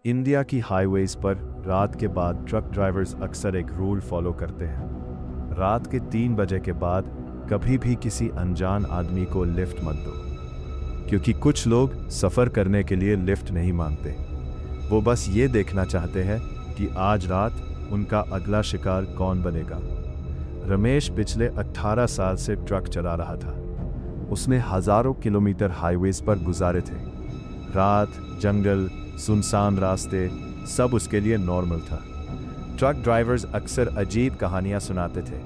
India की highways पर रात के बाद ट्रक ड्राइवर्स अक्सर एक रूल फॉलो करते हैं। रात के 3 बजे के बाद कभी भी किसी अनजान आदमी को लिफ्ट मत दो, क्योंकि कुछ लोग सफ़र करने के लिए लिफ्ट नहीं मांगते। वो बस ये देखना चाहते हैं कि आज रात उनका अगला शिकार कौन बनेगा। रमेश पिछले 18 साल से ट्रक चला रहा था। उसने हजारों किलोमीटर हाईवेज पर गुजारे थे। रात, जंगल, सुनसान रास्ते, सब उसके लिए नॉर्मल था। ट्रक ड्राइवर्स अक्सर अजीब कहानियां सुनाते थे।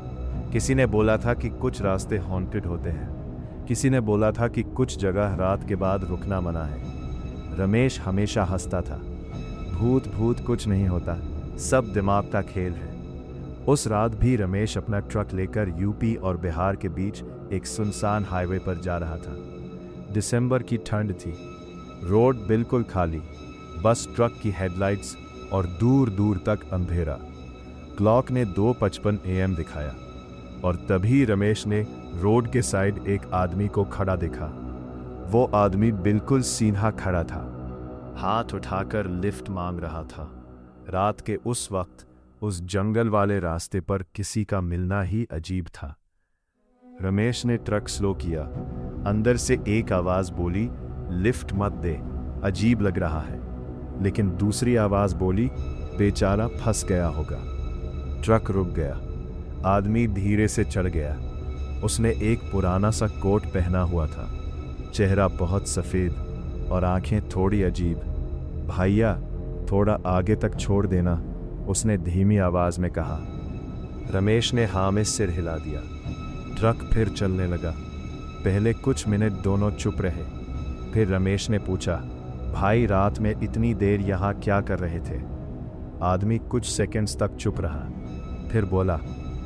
किसी ने बोला था कि कुछ रास्ते हॉन्टेड होते हैं। किसी ने बोला था कि कुछ जगह रात के बाद रुकना मना है। रमेश हमेशा हंसता था। भूत भूत कुछ नहीं होता, सब दिमाग का खेल है। उस रात भी रमेश अपना ट्रक लेकर यूपी और बिहार के बीच एक सुनसान हाईवे पर जा रहा था। दिसंबर की ठंड थी। रोड बिल्कुल खाली, बस ट्रक की हेडलाइट्स और दूर दूर तक अंधेरा। क्लॉक ने 2:55 AM दिखाया और तभी रमेश ने रोड के साइड एक आदमी को खड़ा देखा। वो आदमी बिल्कुल सीधा खड़ा था, हाथ उठाकर लिफ्ट मांग रहा था। रात के उस वक्त उस जंगल वाले रास्ते पर किसी का मिलना ही अजीब था। रमेश ने ट्रक स्लो किया। अंदर से एक आवाज बोली, लिफ्ट मत दे, अजीब लग रहा है। लेकिन दूसरी आवाज बोली, बेचारा फंस गया होगा। ट्रक रुक गया। आदमी धीरे से चढ़ गया। उसने एक पुराना सा कोट पहना हुआ था। चेहरा बहुत सफेद और आंखें थोड़ी अजीब। भैया, थोड़ा आगे तक छोड़ देना, उसने धीमी आवाज में कहा। रमेश ने हाँ में सिर हिला दिया। ट्रक फिर चलने लगा। पहले कुछ मिनट दोनों चुप रहे। फिर रमेश ने पूछा, भाई, रात में इतनी देर यहाँ क्या कर रहे थे? आदमी कुछ सेकंड्स तक चुप रहा, फिर बोला,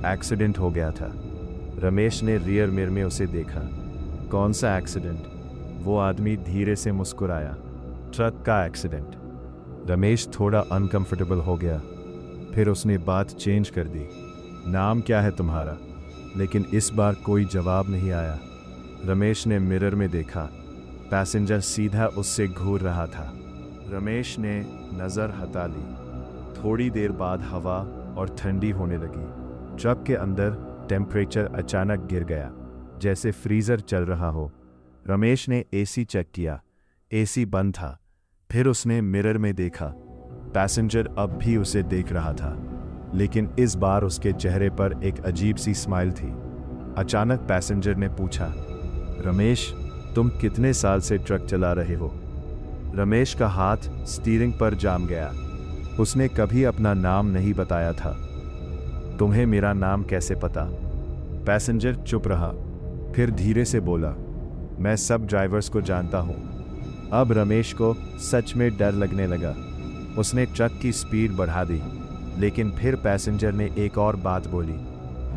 एक्सीडेंट हो गया था। रमेश ने रियर मिरर में उसे देखा। कौन सा एक्सीडेंट? वो आदमी धीरे से मुस्कुराया, ट्रक का एक्सीडेंट। रमेश थोड़ा अनकंफर्टेबल हो गया। फिर उसने बात चेंज कर दी, नाम क्या है तुम्हारा? लेकिन इस बार कोई जवाब नहीं आया। रमेश ने मिरर में देखा, पैसेंजर सीधा उससे घूर रहा था। रमेश ने नज़र हटा ली। थोड़ी देर बाद हवा और ठंडी होने लगी। ट्रक के अंदर टेम्परेचर अचानक गिर गया, जैसे फ्रीज़र चल रहा हो। रमेश ने एसी चेक किया, एसी बंद था। फिर उसने मिरर में देखा, पैसेंजर अब भी उसे देख रहा था, लेकिन इस बार उसके चेहरे पर एक अजीब सी स्माइल थी। अचानक पैसेंजर ने पूछा, रमेश, तुम कितने साल से ट्रक चला रहे हो? रमेश का हाथ स्टीयरिंग पर जाम गया। उसने कभी अपना नाम नहीं बताया था। तुम्हें मेरा नाम कैसे पता? पैसेंजर चुप रहा, फिर धीरे से बोला, मैं सब ड्राइवर्स को जानता हूँ। अब रमेश को सच में डर लगने लगा। उसने ट्रक की स्पीड बढ़ा दी, लेकिन फिर पैसेंजर ने एक और बात बोली,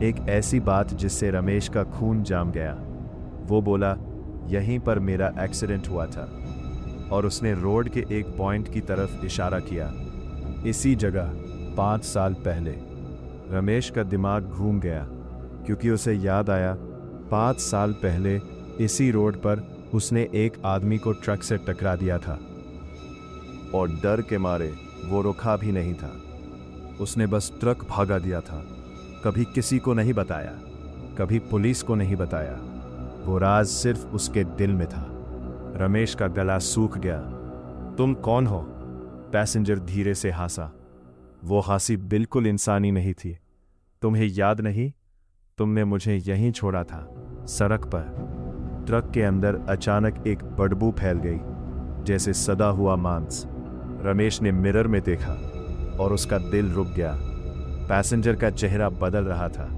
एक ऐसी बात जिससे रमेश का खून जाम गया। वो बोला, यहीं पर मेरा एक्सीडेंट हुआ था। और उसने रोड के एक पॉइंट की तरफ इशारा किया, इसी जगह 5 साल पहले। रमेश का दिमाग घूम गया, क्योंकि उसे याद आया 5 साल पहले इसी रोड पर उसने एक आदमी को ट्रक से टकरा दिया था और डर के मारे वो रुका भी नहीं था। उसने बस ट्रक भागा दिया था। कभी किसी को नहीं बताया, कभी पुलिस को नहीं बताया। वो राज सिर्फ उसके दिल में था। रमेश का गला सूख गया। तुम कौन हो? पैसेंजर धीरे से हंसा। वो हंसी बिल्कुल इंसानी नहीं थी। तुम्हें याद नहीं? तुमने मुझे यहीं छोड़ा था, सड़क पर। ट्रक के अंदर अचानक एक बदबू फैल गई, जैसे सदा हुआ मांस। रमेश ने मिरर में देखा और उसका दिल रुक गया। पैसेंजर का चेहरा बदल रहा था।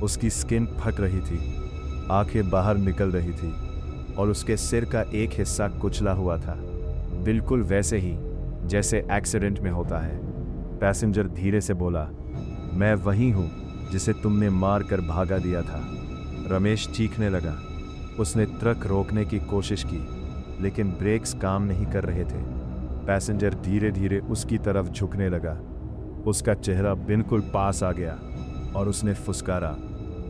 उसकी स्किन फट रही थी, आंखें बाहर निकल रही थी और उसके सिर का एक हिस्सा कुचला हुआ था, बिल्कुल वैसे ही जैसे एक्सीडेंट में होता है। पैसेंजर धीरे से बोला, मैं वही हूँ जिसे तुमने मार कर भागा दिया था। रमेश चीखने लगा। उसने ट्रक रोकने की कोशिश की, लेकिन ब्रेक्स काम नहीं कर रहे थे। पैसेंजर धीरे धीरे उसकी तरफ झुकने लगा। उसका चेहरा बिल्कुल पास आ गया और उसने फुसकारा,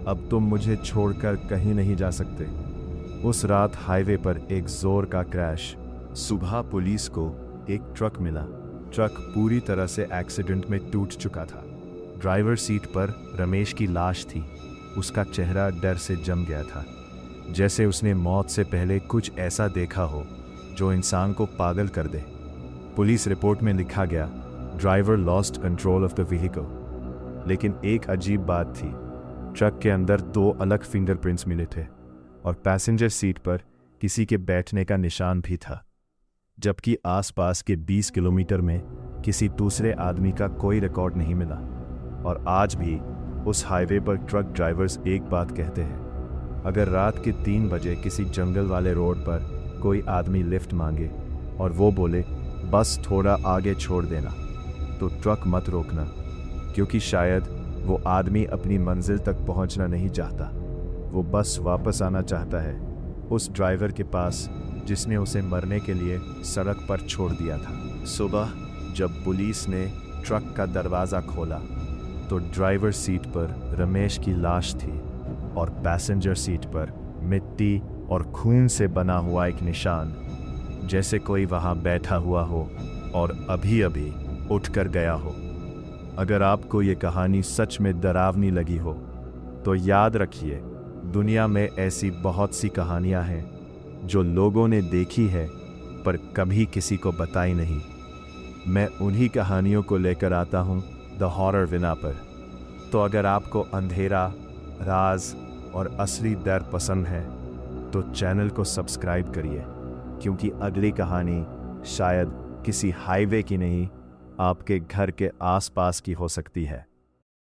अब तुम मुझे छोड़कर कहीं नहीं जा सकते। उस रात हाईवे पर एक जोर का क्रैश। सुबह पुलिस को एक ट्रक मिला। ट्रक पूरी तरह से एक्सीडेंट में टूट चुका था। ड्राइवर सीट पर रमेश की लाश थी। उसका चेहरा डर से जम गया था, जैसे उसने मौत से पहले कुछ ऐसा देखा हो जो इंसान को पागल कर दे। पुलिस रिपोर्ट में लिखा गया, driver lost control of the vehicle. लेकिन एक अजीब बात थी, ट्रक के अंदर 2 अलग फिंगरप्रिंट्स मिले थे और पैसेंजर सीट पर किसी के बैठने का निशान भी था, जबकि आसपास के 20 किलोमीटर में किसी दूसरे आदमी का कोई रिकॉर्ड नहीं मिला। और आज भी उस हाईवे पर ट्रक ड्राइवर्स एक बात कहते हैं, अगर रात के 3 बजे किसी जंगल वाले रोड पर कोई आदमी लिफ्ट मांगे और वो बोले बस थोड़ा आगे छोड़ देना, तो ट्रक मत रोकना, क्योंकि शायद वो आदमी अपनी मंजिल तक पहुंचना नहीं चाहता। वो बस वापस आना चाहता है उस ड्राइवर के पास जिसने उसे मरने के लिए सड़क पर छोड़ दिया था। सुबह जब पुलिस ने ट्रक का दरवाज़ा खोला तो ड्राइवर सीट पर रमेश की लाश थी और पैसेंजर सीट पर मिट्टी और खून से बना हुआ एक निशान, जैसे कोई वहां बैठा हुआ हो और अभी अभी उठकर गया हो। अगर आपको ये कहानी सच में डरावनी लगी हो तो याद रखिए, दुनिया में ऐसी बहुत सी कहानियां हैं जो लोगों ने देखी है पर कभी किसी को बताई नहीं। मैं उन्हीं कहानियों को लेकर आता हूं द हॉरर विना पर। तो अगर आपको अंधेरा, राज और असली डर पसंद है तो चैनल को सब्सक्राइब करिए, क्योंकि अगली कहानी शायद किसी हाईवे की नहीं, आपके घर के आसपास की हो सकती है।